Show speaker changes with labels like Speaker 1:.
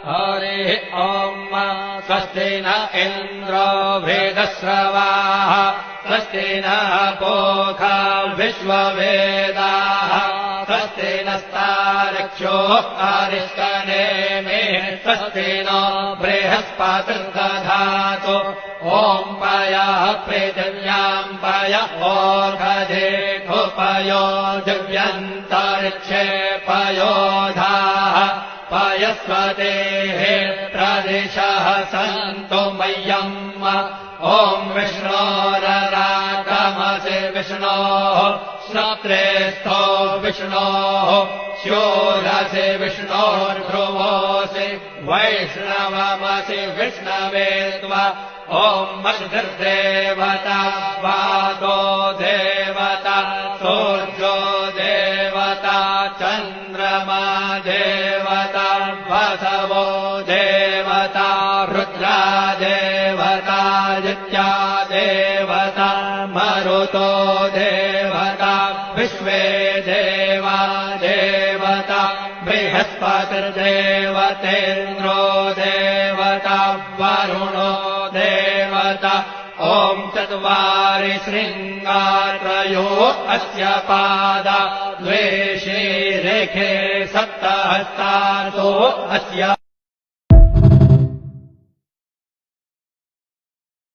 Speaker 1: हरिः ॐ स्वस्ति न इन्द्रो वेदस्रवाः स्वस्ति नः पूषा विश्ववेदाः स्वस्ति नस्तारक्षो अरिष्टनेमिः स्वस्ति नो बृहस्पतिर्दधातु ॐ पयः पृथिव्याम् पय ओषधेषु दिव्यन्तरिक्षे पयोधाः पयस्वतेः प्रदिशः सन्तु मह्यम् ॐ विष्णोररागमसि विष्णोः श्रोत्रेस्थो विष्णोः शूरसि विष्णोर्ध्रुवोऽसि वैष्णवमसि विष्णवे त्वा ॐ मरुद्देवता वातो देवता सूर्यो देवता चन्द्रमा देवता वसवो देवता रुद्रा देवता नित्या देवता मरुतो देवता विश्वे देवा देवता बृहस्पतिर्देवतेन्द्रो देवता वरुणो देवता ॐ चत्वारि शृङ्गात्रयो अस्य पादा द्वे शीरेखे सप्तहस्तासो अस्य